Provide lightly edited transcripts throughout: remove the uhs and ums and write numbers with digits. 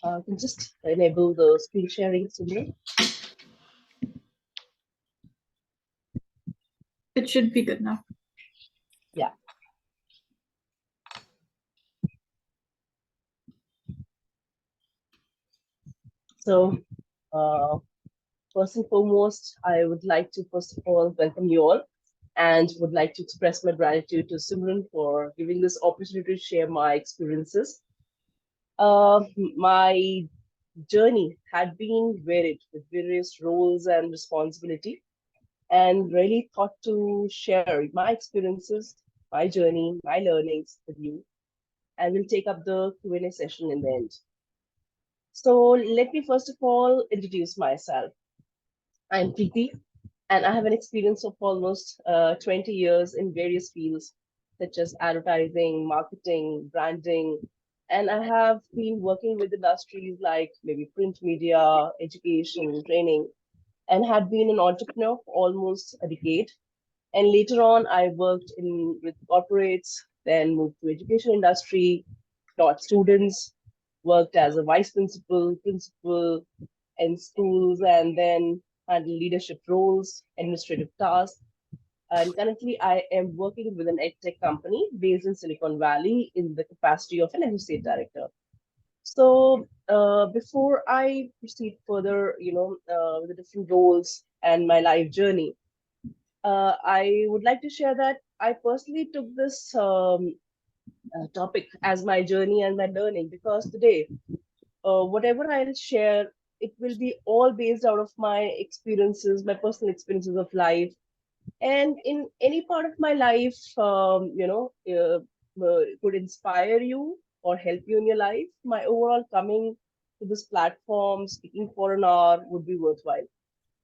Can just enable the screen sharing, Simran. It should be good now. Yeah. So, uh, first and foremost, I would like to first of all welcome you all, and would like to express my gratitude to Simran for giving this opportunity to share my experiences. My journey had been varied with various roles and responsibility, and really thought to share my experiences, my journey, my learnings with you, and we'll take up the Q&A session in the end. So let me first of all introduce myself. I'm Preeti, and I have an experience of almost 20 years in various fields such as advertising, marketing, branding, and I have been working with industries like maybe print media, education, training, and had been an entrepreneur for almost a decade. And later on, I worked in with corporates, then moved to education industry, taught students, worked as a vice principal, principal in schools, and then handled leadership roles, administrative tasks. And currently, I am working with an edtech company based in Silicon Valley in the capacity of an associate director. So before I proceed further, with the different roles and my life journey, I would like to share that I personally took this topic as my journey and my learning because today, whatever I'll share, it will be all based out of my experiences, my personal experiences of life. And in any part of my life, could inspire you or help you in your life, my overall coming to this platform, speaking for an hour would be worthwhile.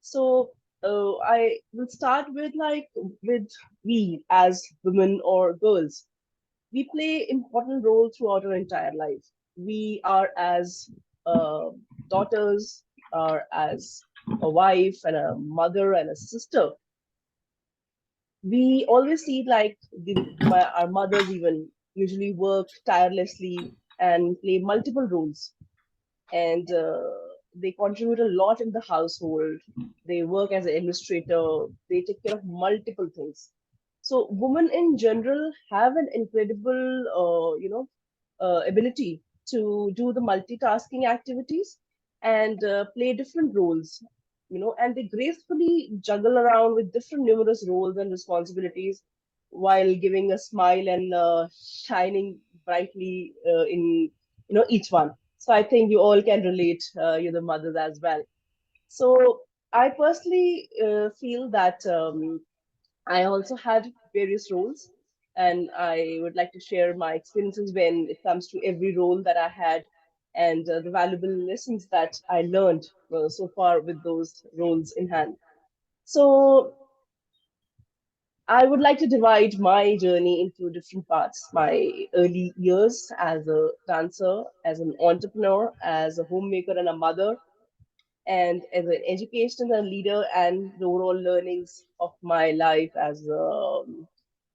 So I will start with with we as women or girls, we play important role throughout our entire life. We are as uh, daughters, are as a wife and a mother and a sister. We always see our mothers even usually work tirelessly and play multiple roles, and they contribute a lot in the household. They work as an administrator. They take care of multiple things. So women in general have an incredible, ability to do the multitasking activities and play different roles. And they gracefully juggle around with different numerous roles and responsibilities while giving a smile and shining brightly in each one. So I think you all can relate, you're the mothers as well. So I personally feel that I also had various roles, and I would like to share my experiences when it comes to every role that I had and the valuable lessons that I learned so far with those roles in hand. So I would like to divide my journey into different parts. My early years as a dancer, as an entrepreneur, as a homemaker and a mother, and as an educational leader, and the overall learnings of my life as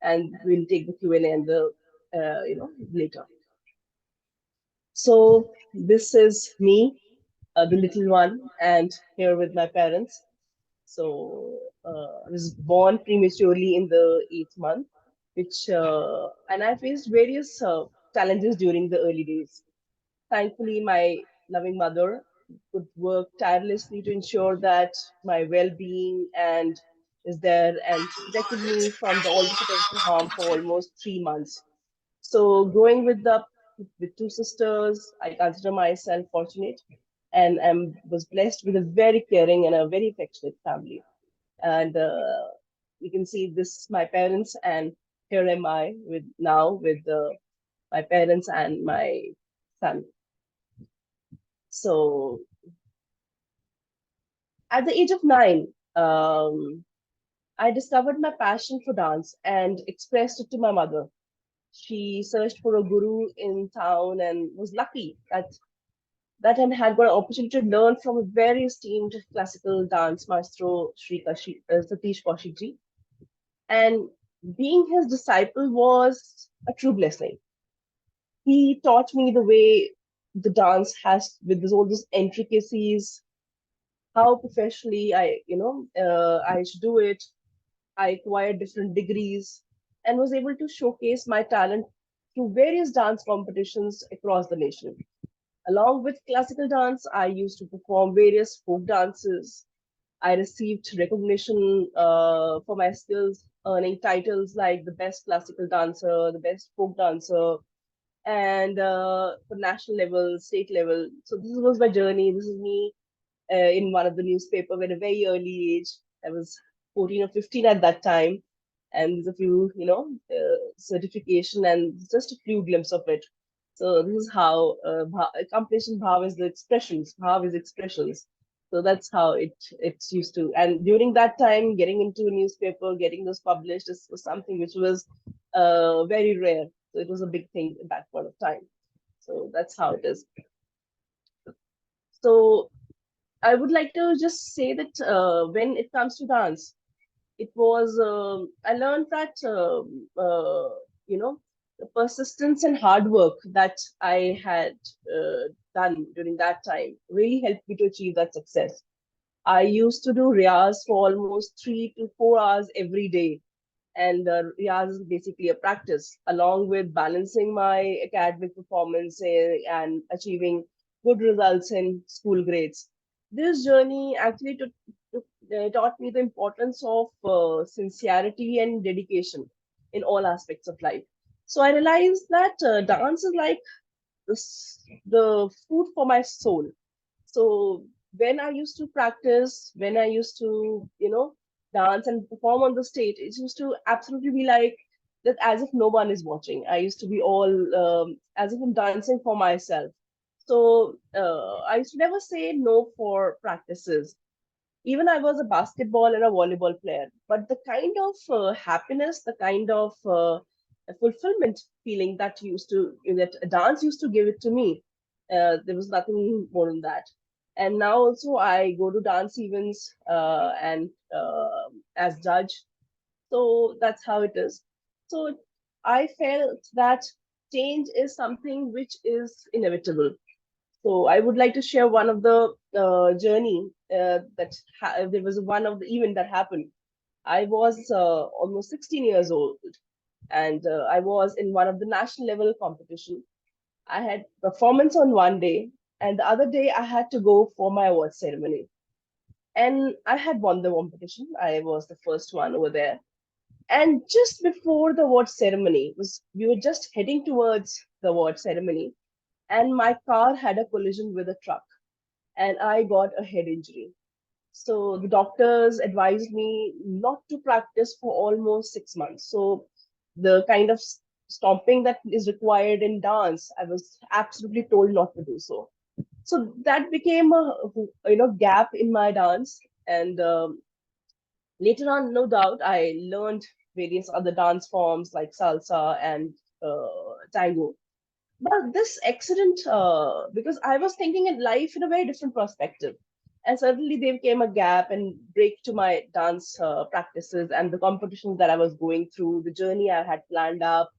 and we'll take the Q&A and the later. So this is me, the little one, and here with my parents. So I was born prematurely in the eighth month, which and I faced various challenges during the early days. Thankfully, my loving mother could work tirelessly to ensure that my well-being and is there, and she protected me from all the potential harm for almost 3 months. So growing with two sisters, I consider myself fortunate, and was blessed with a very caring and a very affectionate family. And you can see this my parents, and here am I with my parents and my son. So at the age of 9, I discovered my passion for dance and expressed it to my mother. She searched for a guru in town and was lucky that and had got an opportunity to learn from a very esteemed classical dance maestro, Satish Kaushik. And being his disciple was a true blessing. He taught me the way. the dance has with all those intricacies, how professionally I should do it. I acquired different degrees and was able to showcase my talent through various dance competitions across the nation. Along with classical dance, I used to perform various folk dances. I received recognition for my skills, earning titles like the best classical dancer, the best folk dancer, and for national level, state level. So this was my journey. This is me in one of the newspaper at a very early age. I was 14 or 15 at that time, and there's a few, certification and just a few glimpse of it. So this is how accomplishment bhav is the expressions, bhav is expressions. So that's how it's used to. And during that time, getting into a newspaper, getting those published was something which was very rare. So it was a big thing at that point of time. So that's how it is. So I would like to just say that when it comes to dance, it was I learned that you know the persistence and hard work that I had done during that time really helped me to achieve that success. I used to do riyaz for almost 3 to 4 hours every day, and riyaz is basically a practice along with balancing my academic performance and achieving good results in school grades. This journey actually taught me the importance of sincerity and dedication in all aspects of life. So I realized that dance is like the food for my soul. So when I used to practice, when I used to, dance and perform on the stage, it used to absolutely be like that as if no one is watching. I used to be all as if I'm dancing for myself. So I used to never say no for practices. Even I was a basketball and a volleyball player, but the kind of happiness, the kind of fulfillment feeling that dance used to give it to me, there was nothing more than that. And now also I go to dance events and as judge, so that's how it is. So I felt that change is something which is inevitable. So I would like to share one of the journey there was one of the event that happened. I was almost 16 years old, and I was in one of the national level competition. I had performance on one day, and the other day I had to go for my award ceremony. And I had won the competition. I was the first one over there. And just before the award ceremony was, we were just heading towards the award ceremony, and my car had a collision with a truck and I got a head injury. So the doctors advised me not to practice for almost 6 months. So the kind of stomping that is required in dance, I was absolutely told not to do so. So that became a gap in my dance. And later on, no doubt, I learned various other dance forms like salsa and tango. But this accident, because I was thinking in life in a very different perspective. And suddenly there came a gap and break to my dance practices and the competitions that I was going through, the journey I had planned up.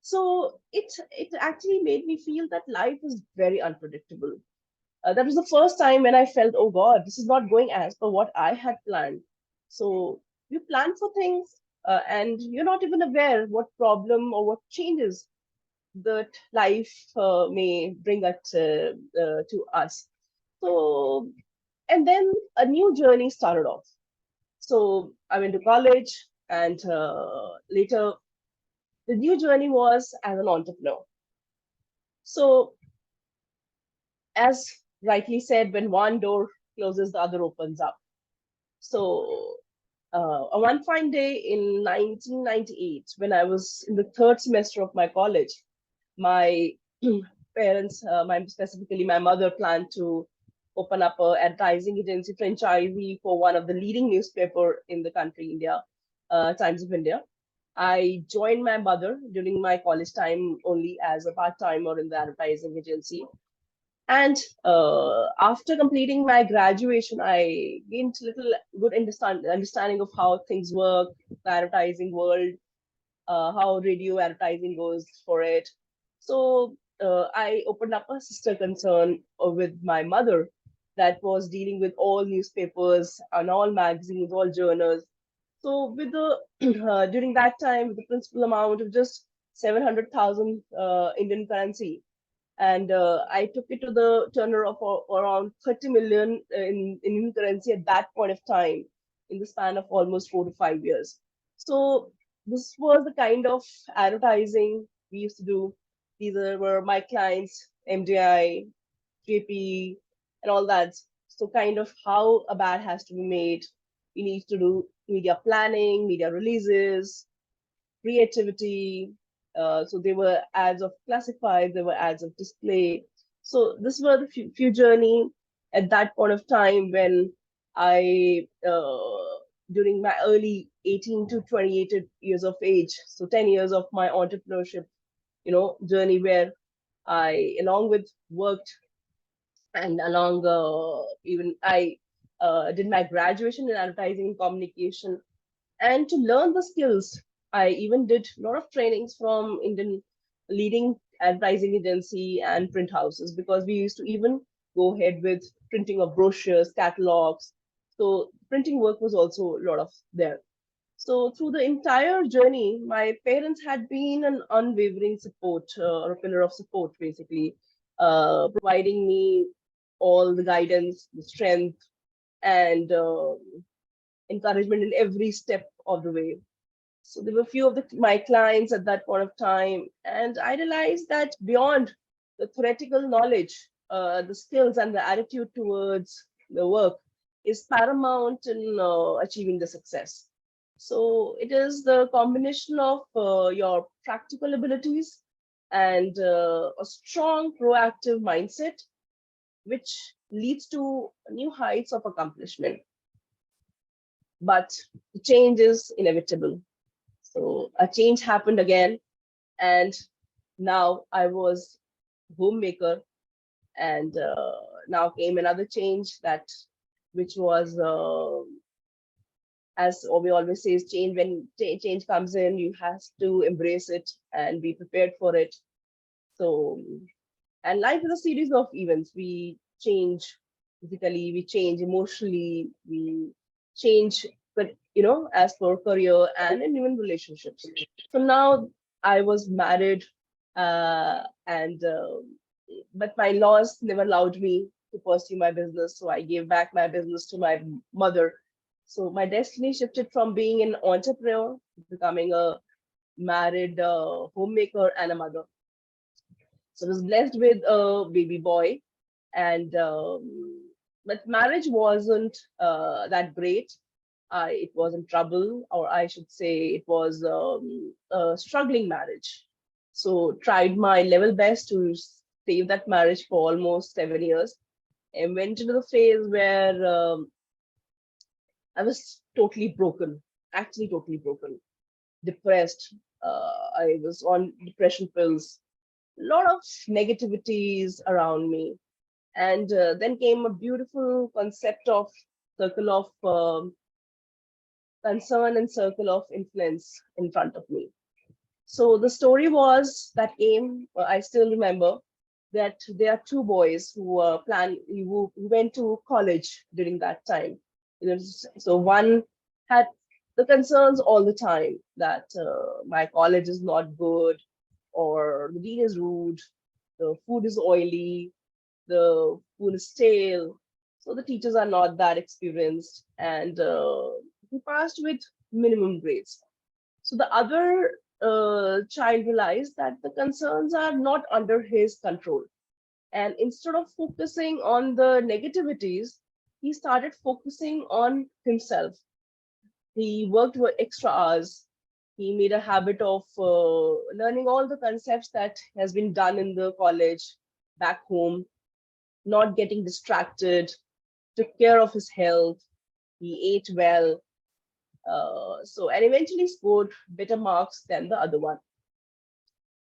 So it actually made me feel that life is very unpredictable. That was the first time when I felt, oh God, this is not going as per what I had planned. So you plan for things and you're not even aware what problem or what changes that life may bring to us. So, and then a new journey started off. So I went to college, and later the new journey was as an entrepreneur. So, as rightly said, when one door closes, the other opens up. So, one fine day in 1998, when I was in the third semester of my college, my parents, specifically my mother, planned to open up a advertising agency franchisee for one of the leading newspaper in the country, India, Times of India. I joined my mother during my college time only as a part timer in the advertising agency. And after completing my graduation, I gained little good understanding of how things work, the advertising world, how radio advertising goes for it. So I opened up a sister concern with my mother that was dealing with all newspapers and all magazines, all journals. So with the during that time, with the principal amount of just 700,000 Indian currency, and I took it to the turner of around 30 million in Indian currency at that point of time, in the span of almost 4 to 5 years. So this was the kind of advertising we used to do. These were my clients, MDI, JP, and all that. So kind of how a bad has to be made. We need to do media planning, media releases, creativity. So there were ads of classifieds, there were ads of display. So this were the few journey at that point of time when I, during my early 18 to 28 years of age, so 10 years of my entrepreneurship, journey where I, along with worked and along even I did my graduation in advertising and communication, and to learn the skills, I even did a lot of trainings from Indian leading advertising agency and print houses, because we used to even go ahead with printing of brochures, catalogs. So printing work was also a lot of there. So through the entire journey, my parents had been an unwavering support, or a pillar of support, basically, providing me all the guidance, the strength, and encouragement in every step of the way. So there were few of my clients at that point of time, and I realized that beyond the theoretical knowledge, the skills and the attitude towards the work is paramount in achieving the success. So it is the combination of your practical abilities and a strong proactive mindset, which leads to new heights of accomplishment. But the change is inevitable. So a change happened again, and now I was homemaker, and now came another change, that which was, as we always say, is change. When change comes in, you have to embrace it and be prepared for it. So, and life is a series of events. We change physically, we change emotionally, we change, but as for career and in even relationships. So now I was married, and but my laws never allowed me to pursue my business, so I gave back my business to my mother. So my destiny shifted from being an entrepreneur to becoming a married homemaker and a mother. So I was blessed with a baby boy, and but marriage wasn't that great. It was in trouble, or I should say, it was a struggling marriage. So tried my level best to save that marriage for almost 7 years, and went into the phase where I was totally broken, actually totally broken, depressed. I was on depression pills, a lot of negativities around me. And then came a beautiful concept of circle of concern and circle of influence in front of me. So the story was that came, I still remember that there are two boys who who went to college during that time. So one had the concerns all the time that my college is not good, or the dean is rude, the food is oily, the food is stale. So the teachers are not that experienced, and he passed with minimum grades. So the other child realized that the concerns are not under his control. And instead of focusing on the negativities, he started focusing on himself. He worked for extra hours. He made a habit of learning all the concepts that has been done in the college back home, not getting distracted, took care of his health, he ate well, and eventually scored better marks than the other one.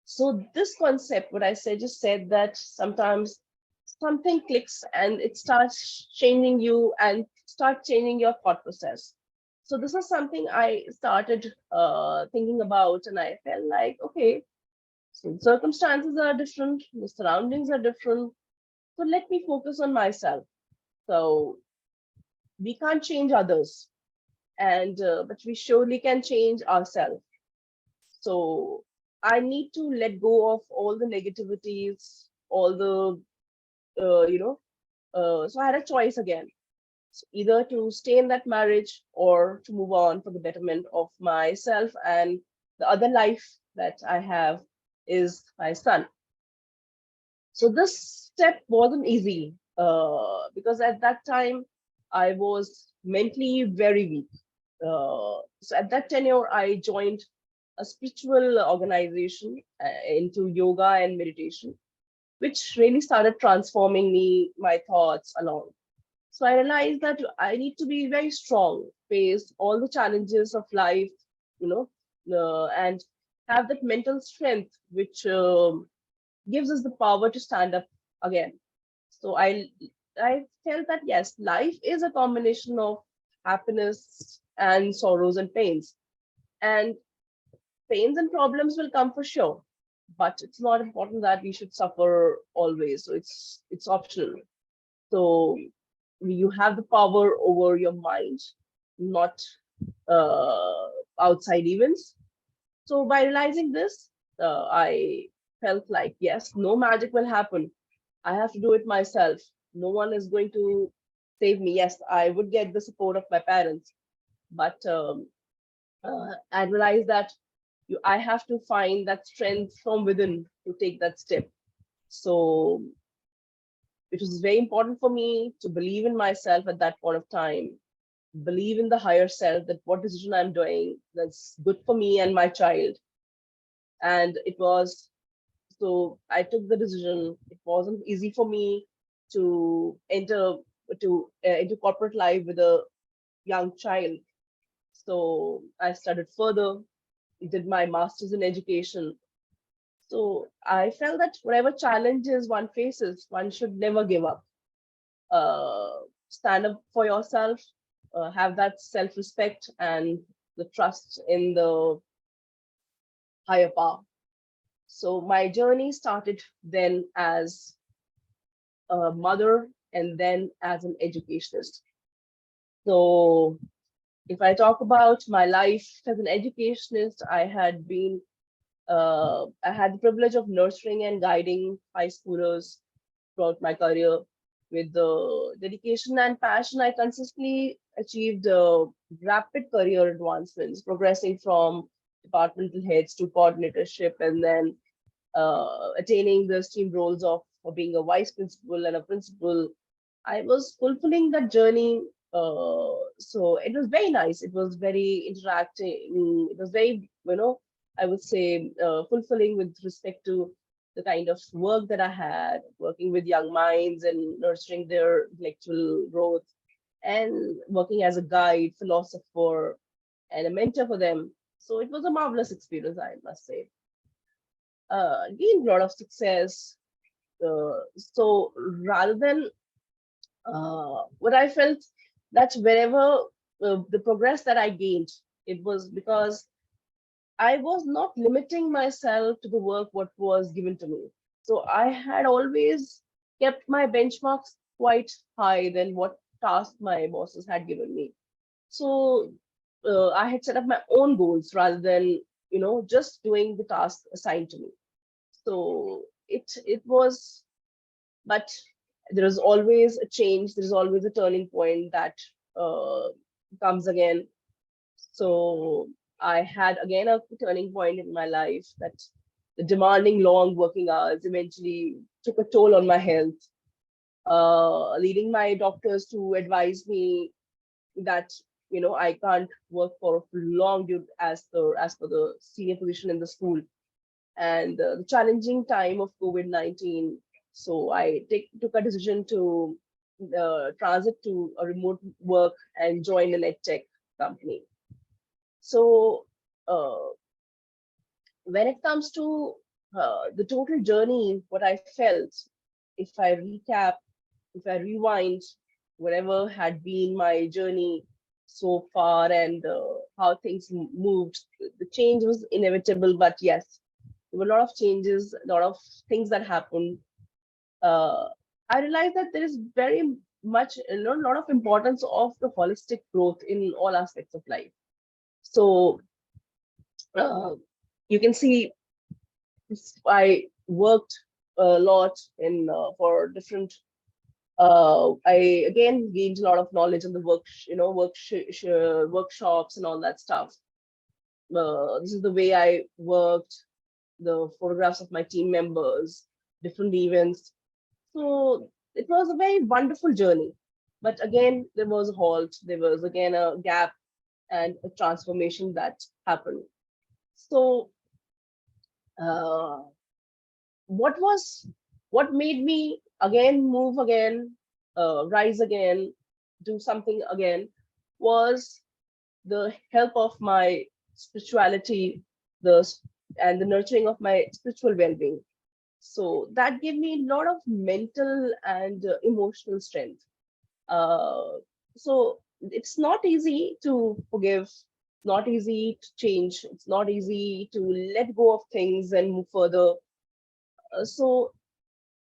So this concept, what I said, just said that sometimes something clicks and it starts changing you and start changing your thought process. So this is something I started thinking about, and I felt like, okay, So the circumstances are different, the surroundings are different. So let me focus on myself. So we can't change others, and but we surely can change ourselves. So I need to let go of all the negativities, all the you know. So I had a choice again, so either to stay in that marriage or to move on for the betterment of myself, and the other life that I have is my son. So this step wasn't easy because at that time I was mentally very weak. So at that tenure, I joined a spiritual organization into yoga and meditation, which really started transforming me, my thoughts along. So I realized that I need to be very strong, face all the challenges of life, you know, and have that mental strength which gives us the power to stand up again. So I felt that yes, life is a combination of happiness and sorrows and pains. And pains and problems will come for sure. But it's not important that we should suffer always. So it's optional. So you have the power over your mind, not uh, outside events. So by realizing this, I felt like yes, no magic will happen. I have to do it myself. No one is going to save me. Yes, I would get the support of my parents, but I realized that I have to find that strength from within to take that step. So it was very important for me to believe in myself at that point of time, believe in the higher self that what decision I'm doing that's good for me and my child. And it was so I took the decision. It wasn't easy for me to enter into corporate life with a young child. So I studied further, did my master's in education. So I felt that whatever challenges one faces, one should never give up. Stand up for yourself, have that self-respect and the trust in the higher power. So my journey started then as a mother and then as an educationist. So if I talk about my life as an educationist, I had the privilege of nurturing and guiding high schoolers throughout my career. With the dedication and passion, I consistently achieved rapid career advancements, progressing from departmental heads to coordinatorship, and then attaining the esteemed roles of being a vice principal and a principal. I was fulfilling that journey. So it was very nice. It was very interacting. It was very, I would say, fulfilling with respect to the kind of work that I had, working with young minds and nurturing their intellectual growth, and working as a guide, philosopher, and a mentor for them. So it was a marvelous experience, I must say. Gained a lot of success. So rather than what I felt that wherever the progress that I gained, it was because I was not limiting myself to the work what was given to me. So I had always kept my benchmarks quite high than what task my bosses had given me. So I had set up my own goals rather than just doing the task assigned to me. So it was, but there is always a change. There is always a turning point that uh, comes again. So I had again a turning point in my life that the demanding long working hours eventually took a toll on my health, leading my doctors to advise me that I can't work for long due as per the senior position in the school and the challenging time of COVID-19. So I took a decision to transit to a remote work and join an edtech company. So uh, when it comes to the total journey, what I felt, if I recap, if I rewind, whatever had been my journey so far and how things moved, the change was inevitable. But yes, There were a lot of changes, a lot of things that happened. uh, I realized that there is very much, a lot of importance of the holistic growth in all aspects of life. So uh, you can see, I worked a lot in for different. I again gained a lot of knowledge in the workshops and all that stuff. This is the way I worked, the photographs of my team members, different events. So it was a very wonderful journey. But again, there was a halt, there was again a gap and a transformation that happened. So, uh, what was what made me again move again, rise again, do something again, was the help of my spirituality, the and the nurturing of my spiritual well-being. So that gave me a lot of mental and emotional strength. uh, so it's not easy to forgive, not easy to change, it's not easy to let go of things and move further. So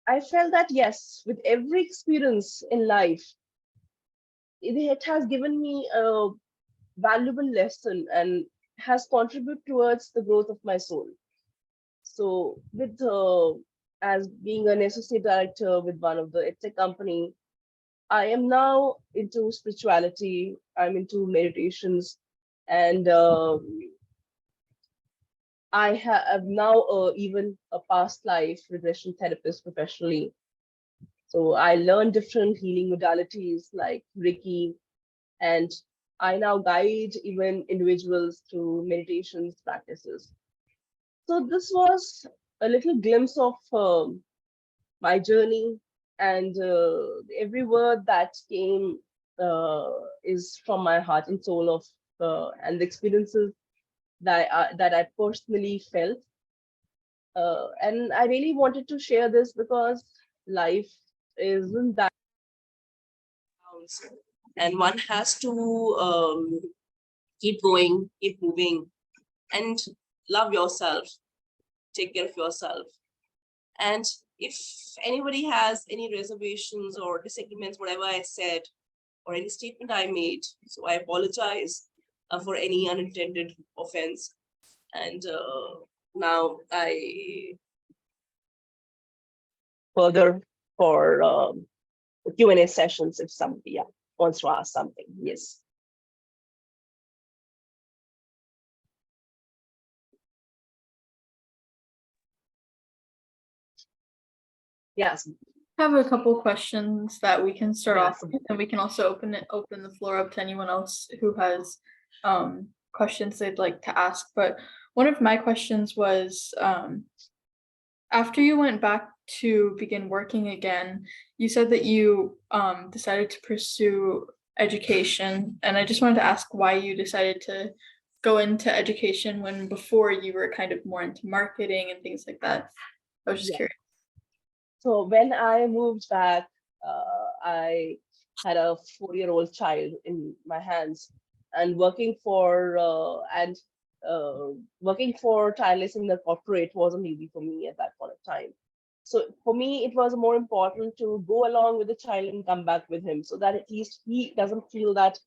I felt that yes, with every experience in life, it has given me a valuable lesson and has contributed towards the growth of my soul. So, with as being an associate director with one of the edtech company, I am now into spirituality. I'm into meditations, and I have now even a past life regression therapist professionally. So I learned different healing modalities like Reiki, and I now guide even individuals through meditations practices. So this was a little glimpse of my journey, and every word that came uh, is from my heart and soul of and the experiences that I personally felt. And I really wanted to share this because life isn't that counts, and one has to keep going, keep moving, and love yourself, take care of yourself. And if anybody has any reservations or disagreements, whatever I said, or any statement I made, so I apologize for any unintended offense. And now I further for Q&A sessions if somebody, yeah, wants to ask something. Yes. Yes. I have a couple questions that we can start Yeah, off with, and we can also open the floor up to anyone else who has questions they'd like to ask. But one of my questions was, after you went back to begin working again, you said that you decided to pursue education, and I just wanted to ask why you decided to go into education when before you were kind of more into marketing and things like that. I was just yeah. curious. So when I moved back, I had a 4-year-old child in my hands, and working for tireless in the corporate wasn't easy for me at that point of time. So for me, it was more important to go along with the child and come back with him, so that at least he doesn't feel that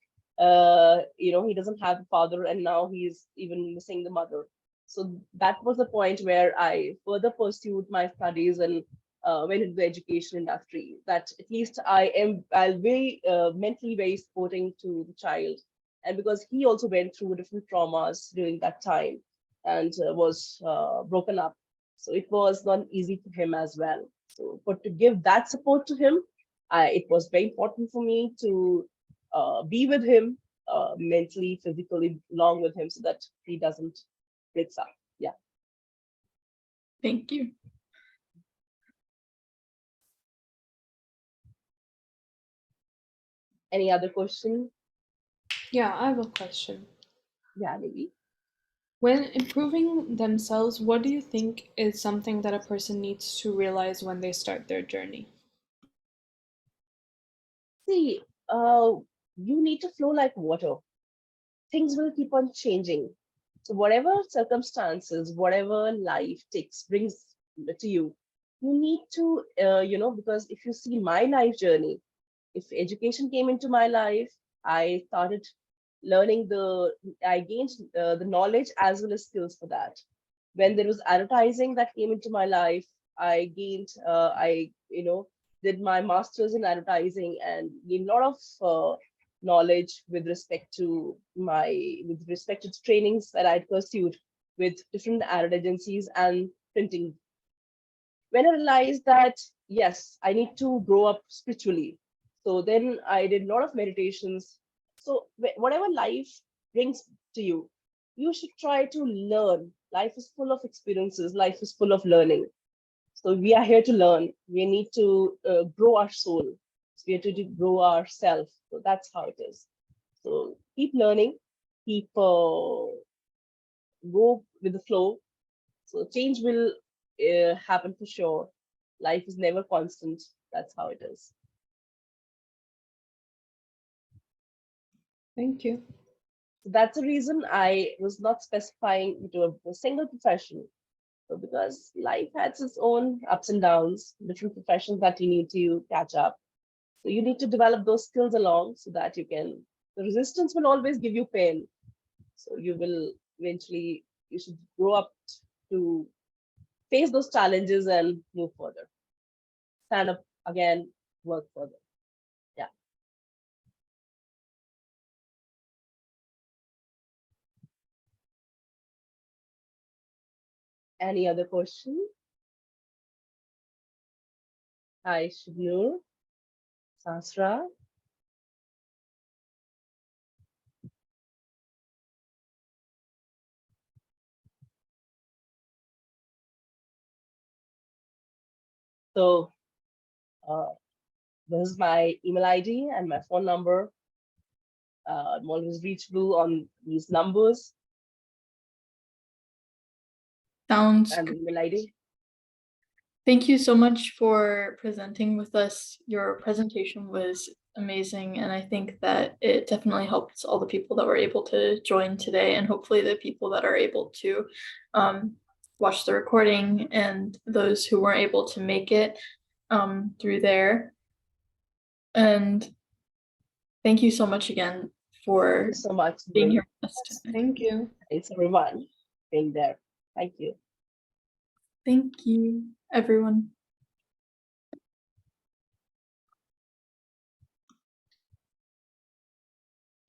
he doesn't have a father, and now he's even missing the mother. So that was the point where I further pursued my studies and went into the education industry. That at least I'll be mentally very supporting to the child, and because he also went through different traumas during that time and was broken up, so it was not easy for him as well. So, but to give that support to him, it was very important for me to be with him mentally, physically, along with him, so that he doesn't break up. Yeah. Thank you. Any other question? Yeah, I have a question. Yeah, maybe. When improving themselves, what do you think is something that a person needs to realize when they start their journey? See, you need to flow like water. Things will keep on changing. So whatever circumstances, whatever life brings to you, you need to, because if you see my life journey, if education came into my life, I started learning I gained the knowledge as well as skills for that. When there was advertising that came into my life, I did my master's in advertising and gained a lot of knowledge with respect to trainings that I'd pursued with different ad agencies and printing. When I realized that, yes, I need to grow up spiritually. So then I did a lot of meditations. So whatever life brings to you, you should try to learn. Life is full of experiences, life is full of learning. So we are here to learn. We need to grow our soul. So we have to grow ourselves. So that's how it is. So keep learning, keep go with the flow. So change will happen for sure. Life is never constant. That's how it is. Thank you. So that's the reason I was not specifying to a single profession. So because life has its own ups and downs, different professions that you need to catch up. So you need to develop those skills along so that the resistance will always give you pain. So you should grow up to face those challenges and move further. Stand up again, work further. Yeah. Any other question? Hi, Shubnur, Sasra. So this is my email ID and my phone number. I'm always reachable on these numbers Sounds and good. email ID. Thank you so much for presenting with us. Your presentation was amazing, and I think that it definitely helps all the people that were able to join today, and hopefully the people that are able to watch the recording and those who weren't able to make it through there. And thank you so much again Thank for you so much, being Bri. here with us today. Thank you. Thanks everyone being there. Thank you. Thank you, everyone.